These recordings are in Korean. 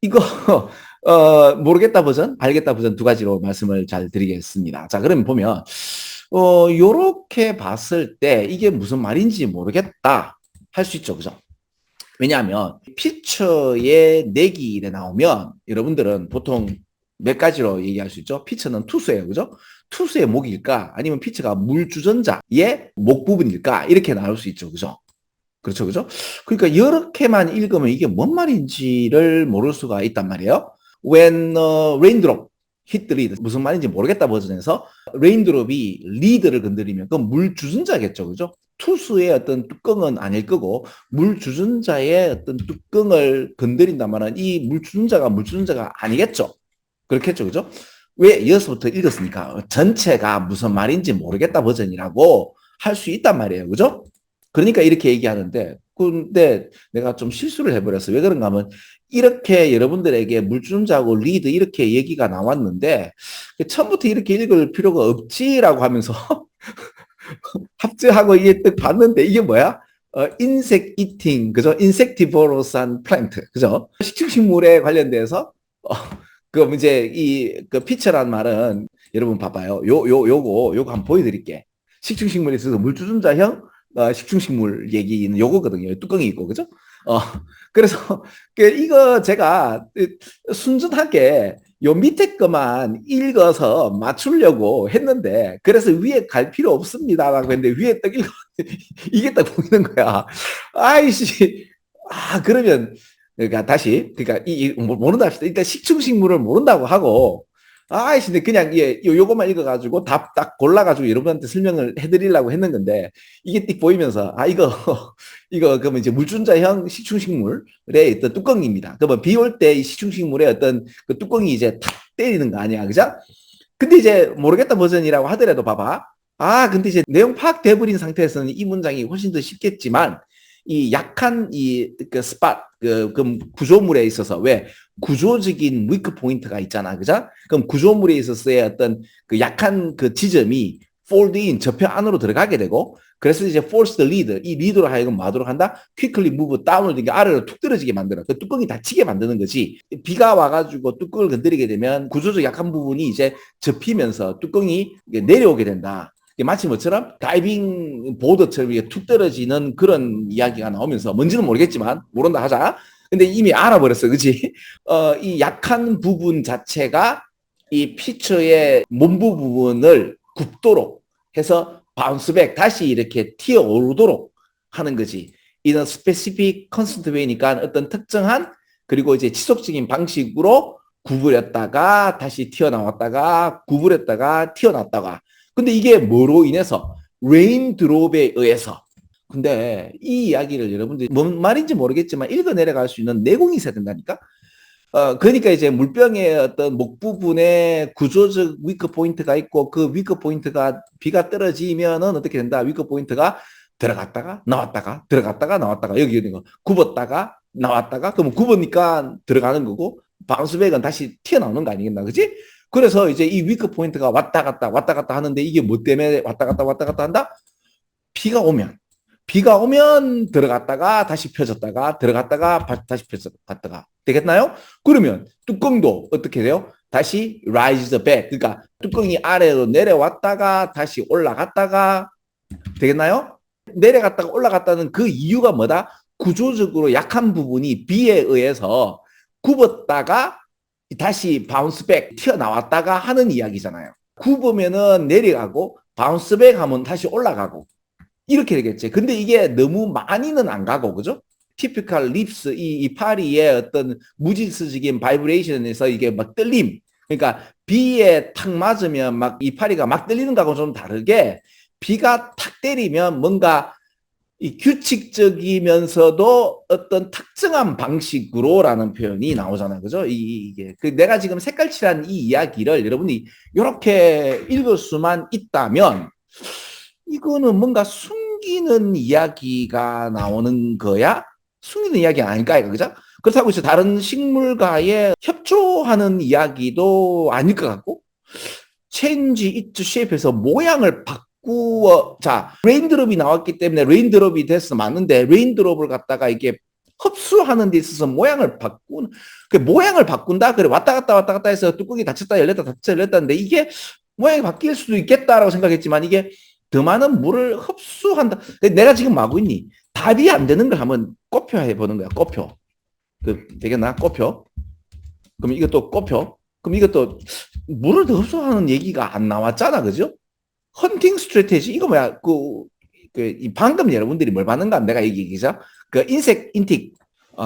이거 모르겠다 버전, 알겠다 버전 두 가지로 말씀을 잘 드리겠습니다. 자, 그러면 보면 요렇게 봤을 때 이게 무슨 말인지 모르겠다 할 수 있죠, 그죠? 왜냐하면 피처의 내기에 나오면 여러분들은 보통 몇 가지로 얘기할 수 있죠. 피처는 투수예요, 그죠? 투수의 목일까 아니면 피처가 물 주전자의 목 부분일까 이렇게 나올 수 있죠, 그죠? 그렇죠, 그죠? 그러니까 이렇게만 읽으면 이게 뭔 말인지를 모를 수가 있단 말이에요. When raindrop hit the lead 무슨 말인지 모르겠다 버전에서 레인드롭이 리드를 건드리면 그건 물 주전자겠죠, 그죠? 투수의 어떤 뚜껑은 아닐 거고 물 주전자의 어떤 뚜껑을 건드린다면은 이 물 주전자가 아니겠죠. 그렇겠죠, 그죠? 왜 이어서부터 읽었으니까 전체가 무슨 말인지 모르겠다 버전이라고 할 수 있단 말이에요, 그죠? 그러니까 이렇게 얘기하는데, 근데 내가 좀 실수를 해버렸어. 왜 그런가 하면, 이렇게 여러분들에게 물주전자하고 리드 이렇게 얘기가 나왔는데, 처음부터 이렇게 읽을 필요가 없지라고 하면서 합주하고 이게 딱 봤는데, 이게 뭐야? 인색 이팅, 그죠? 인섹티보로스한 플랜트, 그죠? 식충식물에 관련돼서, 그 이제 그 피처란 말은 여러분 봐봐요. 요거 한번 보여드릴게. 식충식물에 있어서 물주전자형 식충식물 얘기는 요거거든요. 뚜껑이 있고, 그죠? 어, 그래서 이거 제가 순전하게 요 밑에 거만 읽어서 맞추려고 했는데, 그래서 위에 갈 필요 없습니다라고 했는데, 위에 딱 읽어, 이게 딱 보이는 거야. 아이씨. 그러면, 그러니까 다시, 그러니까 모른다 합시다. 일단 식충식물을 모른다고 하고, 아이씨, 근데 그냥 요것만 읽어가지고 답 딱 골라가지고 여러분한테 설명을 해드리려고 했는 건데, 이게 띡 보이면서, 이거, 이거, 그러면 이제 물준자형 식충식물의 어떤 뚜껑입니다. 그러면 비 올 때 이 식충식물의 어떤 그 뚜껑이 이제 탁 때리는 거 아니야. 그죠? 근데 이제 모르겠다 버전이라고 하더라도 봐봐. 근데 이제 내용 파악돼 버린 상태에서는 이 문장이 훨씬 더 쉽겠지만, 이 약한 그 스팟, 그 구조물에 있어서 왜 구조적인 위크 포인트가 있잖아. 그죠? 그럼 구조물에 있어서의 어떤 그 약한 그 지점이 fold in, 접혀 안으로 들어가게 되고, 그래서 이제 force the lead, 이 리드로 하여금 뭐하도록 한다? quickly move down을 되게 아래로 툭 떨어지게 만들어. 그 뚜껑이 닫히게 만드는 거지. 비가 와가지고 뚜껑을 건드리게 되면 구조적 약한 부분이 이제 접히면서 뚜껑이 내려오게 된다. 마치 뭐처럼 다이빙 보드처럼 이게 툭 떨어지는 그런 이야기가 나오면서 뭔지는 모르겠지만 모른다 하자. 근데 이미 알아버렸어, 그렇지? 이 약한 부분 자체가 이 피처의 몸부 부분을 굽도록 해서 바운스백 다시 이렇게 튀어오르도록 하는 거지. 이런 스페시픽 컨스턴트 웨이니까 어떤 특정한 그리고 이제 지속적인 방식으로 구부렸다가 다시 튀어나왔다가 구부렸다가 튀어나왔다가 근데 이게 뭐로 인해서 레인드롭에 의해서 근데 이 이야기를 여러분들이 뭔 말인지 모르겠지만 읽어 내려갈 수 있는 내공이 있어야 된다니까. 그러니까 이제 물병의 어떤 목 부분에 구조적 위크 포인트가 있고 그 위크 포인트가 비가 떨어지면은 어떻게 된다? 위크 포인트가 들어갔다가 나왔다가 들어갔다가 나왔다가 여기 있는 거 굽었다가 나왔다가 그러면 굽으니까 들어가는 거고 바운스백은 다시 튀어나오는 거 아니겠나, 그지? 그래서 이제 이 위크 포인트가 왔다 갔다 하는데 이게 뭐 때문에 왔다 갔다 한다? 비가 오면 비가 오면 들어갔다가 다시 펴졌다가 들어갔다가 다시 펴졌다가 되겠나요? 그러면 뚜껑도 어떻게 돼요? 다시 rise back. 그러니까 뚜껑이 아래로 내려왔다가 다시 올라갔다가 되겠나요? 내려갔다가 올라갔다는 그 이유가 뭐다? 구조적으로 약한 부분이 비에 의해서 굽었다가 다시 바운스백 튀어나왔다가 하는 이야기잖아요. 굽으면은 내려가고 바운스백 하면 다시 올라가고 이렇게 되겠지. 근데 이게 너무 많이는 안 가고, 그죠? 티피컬 립스, 이 파리의 어떤 무질서적인 바이브레이션에서 이게 막 떨림. 그러니까 비에 탁 맞으면 막 이 파리가 막 떨리는 거하고 좀 다르게 비가 탁 때리면 뭔가 이 규칙적이면서도 어떤 특정한 방식으로라는 표현이 나오잖아요. 그죠? 이게 내가 지금 색깔칠한 이 이야기를 여러분이 이렇게 읽을 수만 있다면 이거는 뭔가 숨기는 이야기가 나오는 거야? 숨기는 이야기가 아닐까, 이거, 그죠? 그렇다고 해서 다른 식물과의 협조하는 이야기도 아닐 것 같고, 체인지 이트 쉐입에서 모양을 바꾸어, 자, 레인드롭이 나왔기 때문에 레인드롭이 됐어. 맞는데, 레인드롭을 갖다가 이게 흡수하는 데 있어서 그 모양을 바꾼다? 그래, 왔다 갔다 해서 뚜껑이 닫혔다 열렸다 닫혔다 열렸다는데 이게 모양이 바뀔 수도 있겠다라고 생각했지만 이게 더 많은 물을 흡수한다. 내가 지금 마구 있니? 답이 안 되는 걸 한번 꼽혀 해보는 거야, 꼽혀. 되겠나? 꼽혀. 그럼 이것도 꼽혀. 그럼 이것도 물을 더 흡수하는 얘기가 안 나왔잖아, 그죠? 헌팅 스트래테지, 이거 뭐야? 방금 여러분들이 뭘 봤는가? 내가 얘기죠. 인틱,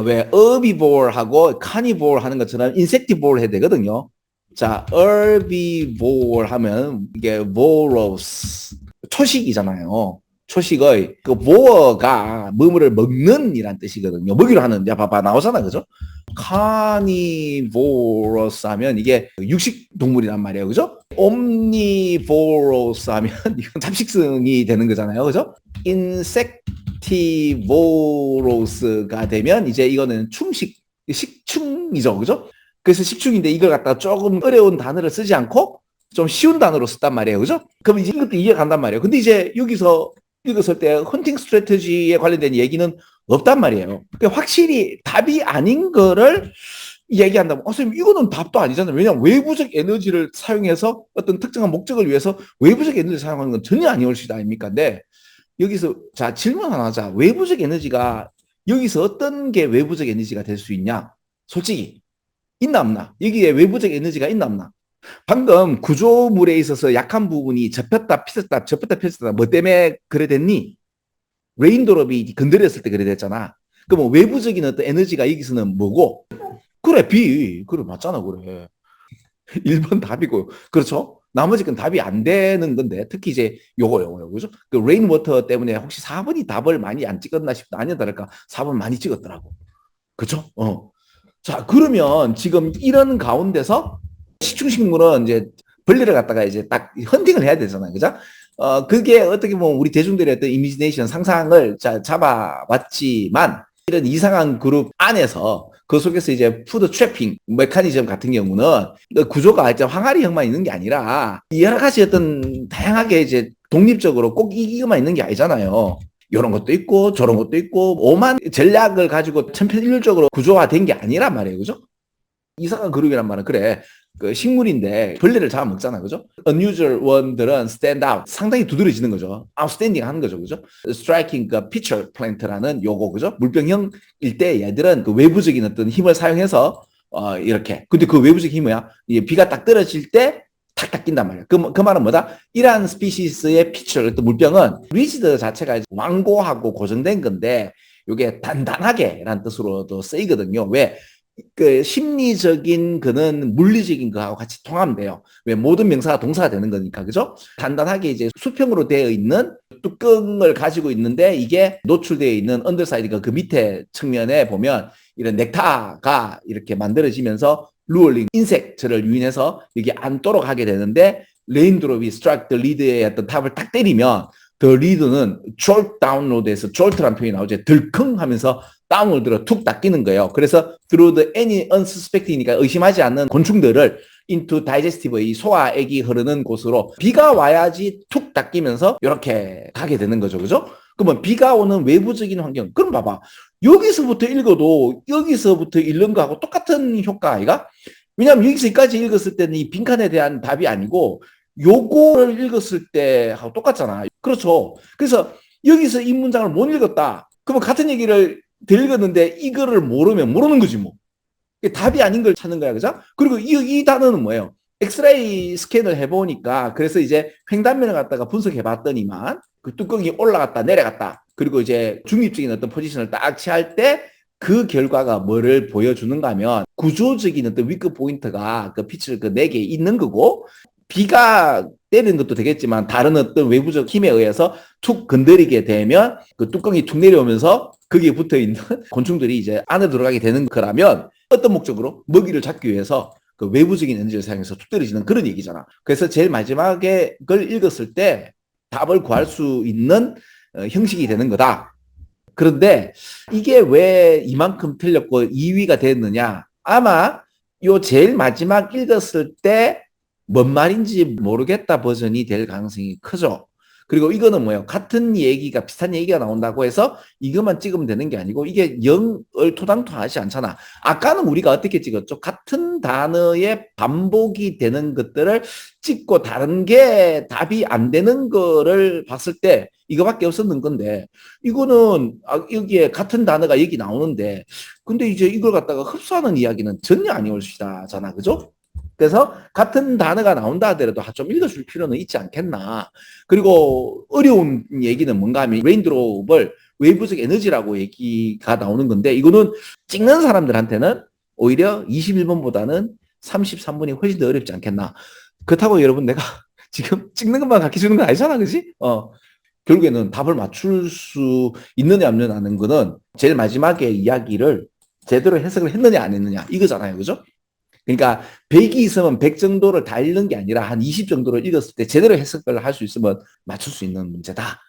왜, 어비볼하고 카니볼 하는 것처럼 인섹티볼 해야 되거든요. 자, herbivore 하면 이게 voros, 초식이잖아요. 초식의 bore가 뭐뭐를 먹는 이란 뜻이거든요. 먹이로 하는, 야, 봐봐, 나오잖아, 그죠? carnivorous 하면 이게 육식 동물이란 말이에요, 그죠? omnivorous 하면 이건 잡식성이 되는 거잖아요, 그죠? insectivorous가 되면 이제 이거는 식충이죠, 그죠? 그래서 식충인데 이걸 갖다가 조금 어려운 단어를 쓰지 않고 좀 쉬운 단어로 썼단 말이에요, 그죠? 그럼 이제 이것도 이해간단 말이에요. 근데 이제 여기서 읽었을 때 헌팅 스트래티지에 관련된 얘기는 없단 말이에요. 그러니까 확실히 답이 아닌 거를 얘기한다면, 선생님, 이거는 답도 아니잖아요. 왜냐하면 외부적 에너지를 사용해서 어떤 특정한 목적을 위해서 외부적 에너지를 사용하는 건 전혀 아니올 수 있다 아닙니까? 근데 여기서, 자, 질문 하나 하자. 외부적 에너지가, 여기서 어떤 게 외부적 에너지가 될 수 있냐? 솔직히, 있나 없나? 여기에 외부적 에너지가 있나 없나? 방금 구조물에 있어서 약한 부분이 접혔다 폈었다 뭐 때문에 그래 됐니? 레인드롭이 건드렸을 때 그래 됐잖아. 그럼 외부적인 어떤 에너지가 여기서는 뭐고? 그래, 그래, 맞잖아, 그래. 1번 답이고, 그렇죠? 나머지 건 답이 안 되는 건데, 특히 이제 요거요, 그죠? 그 레인워터 때문에 혹시 4번이 답을 많이 안 찍었나 싶다. 아니야, 다를까? 4번 많이 찍었더라고. 그죠? 자, 그러면 지금 이런 가운데서 식충식물은 이제 벌레를 갖다가 이제 딱 헌팅을 해야 되잖아요. 그죠? 그게 어떻게 보면 우리 대중들의 어떤 이미지네이션 상상을 잡아왔지만 이런 이상한 그룹 안에서 그 속에서 이제 푸드 트래핑 메커니즘 같은 경우는 그 구조가 이제 항아리형만 있는 게 아니라 여러 가지 어떤 다양하게 이제 독립적으로 꼭 이기만 있는 게 아니잖아요. 이런 것도 있고 저런 것도 있고 오만 전략을 가지고 천편일률적으로 구조화된 게 아니란 말이에요. 그죠? 이상한 그룹이란 말은 그래. 그 식물인데 벌레를 잡아먹잖아, 그죠? unusual one들은 stand out, 상당히 두드러지는 거죠. outstanding 하는 거죠, 그죠? striking 그 pitcher plant라는 요거, 그죠? 물병형일 때 얘들은 그 외부적인 어떤 힘을 사용해서 이렇게. 근데 그 외부적인 힘이 뭐야? 비가 딱 떨어질 때 탁탁 낀단 말이야. 그 말은 뭐다? 이러한 스피시스의 피처, 또 물병은 리지드 자체가 완고하고 고정된 건데 이게 단단하게라는 뜻으로도 쓰이거든요. 왜? 그 심리적인 그는 물리적인 거하고 같이 통하면 왜 모든 명사가 동사가 되는 거니까, 그죠? 단단하게 이제 수평으로 되어 있는 뚜껑을 가지고 있는데 이게 노출되어 있는 언더사이드가 그 밑에 측면에 보면 이런 넥타가 이렇게 만들어지면서 루얼링 인색처를 유인해서 여기 안도록 하게 되는데 레인드롭이 strike the lead의 어떤 탑을 딱 때리면 the lead는 jolt download에서 jolt라는 표현이 나오죠. 들컹하면서 다운로드로 툭 닦이는 거예요. 그래서 through the any unsuspecting이니까 의심하지 않는 곤충들을 into digestive의 소화액이 흐르는 곳으로 비가 와야지 툭 닦이면서 이렇게 가게 되는 거죠. 그죠? 그러면 비가 오는 외부적인 환경. 그럼 봐봐. 여기서부터 읽어도 여기서부터 읽는 거하고 똑같은 효과 아이가? 왜냐하면 여기서 여기까지 읽었을 때는 이 빈칸에 대한 답이 아니고 요거를 읽었을 때하고 똑같잖아. 그렇죠. 그래서 여기서 이 문장을 못 읽었다. 그러면 같은 얘기를 더 읽었는데 이거를 모르면 모르는 거지 뭐. 답이 아닌 걸 찾는 거야, 그죠? 그리고 이 단어는 뭐예요? 엑스레이 스캔을 해보니까 그래서 이제 횡단면을 갖다가 분석해봤더니만 그 뚜껑이 올라갔다 내려갔다 그리고 이제 중립적인 어떤 포지션을 딱 취할 때 그 결과가 뭐를 보여주는가 하면 구조적인 어떤 위크 포인트가 그 빛을 그 4개 있는 거고 비가 때리는 것도 되겠지만 다른 어떤 외부적 힘에 의해서 툭 건드리게 되면 그 뚜껑이 툭 내려오면서 거기에 붙어 있는 곤충들이 이제 안에 들어가게 되는 거라면 어떤 목적으로? 먹이를 잡기 위해서 그 외부적인 에너지를 사용해서 툭 떨어지는 그런 얘기잖아. 그래서 제일 마지막에 그걸 읽었을 때 답을 구할 수 있는 형식이 되는 거다. 그런데 이게 왜 이만큼 틀렸고 2위가 됐느냐? 아마 요 제일 마지막 읽었을 때 뭔 말인지 모르겠다 버전이 될 가능성이 크죠. 그리고 이거는 뭐예요? 같은 얘기가, 비슷한 얘기가 나온다고 해서 이것만 찍으면 되는 게 아니고 이게 영을 토당토하지 않잖아. 아까는 우리가 어떻게 찍었죠? 같은 단어의 반복이 되는 것들을 찍고 다른 게 답이 안 되는 거를 봤을 때 이거밖에 없었는 건데, 이거는 여기에 같은 단어가 얘기 나오는데, 근데 이제 이걸 갖다가 흡수하는 이야기는 전혀 아니올시다잖아. 그죠? 그래서 같은 단어가 나온다 하더라도 좀 읽어줄 필요는 있지 않겠나. 그리고 어려운 얘기는 뭔가 하면 레인드롭을 외부적 에너지라고 얘기가 나오는 건데, 이거는 찍는 사람들한테는 오히려 21번보다는 33번이 훨씬 더 어렵지 않겠나. 그렇다고 여러분 내가 지금 찍는 것만 가르쳐 주는 건 아니잖아. 그지? 결국에는 답을 맞출 수 있느냐 없느냐는 거는 제일 마지막에 이야기를 제대로 해석을 했느냐 안 했느냐 이거잖아요. 그죠? 그러니까 100이 있으면 100 정도를 다 읽는 게 아니라 한 20 정도를 읽었을 때 제대로 해석을 할 수 있으면 맞출 수 있는 문제다.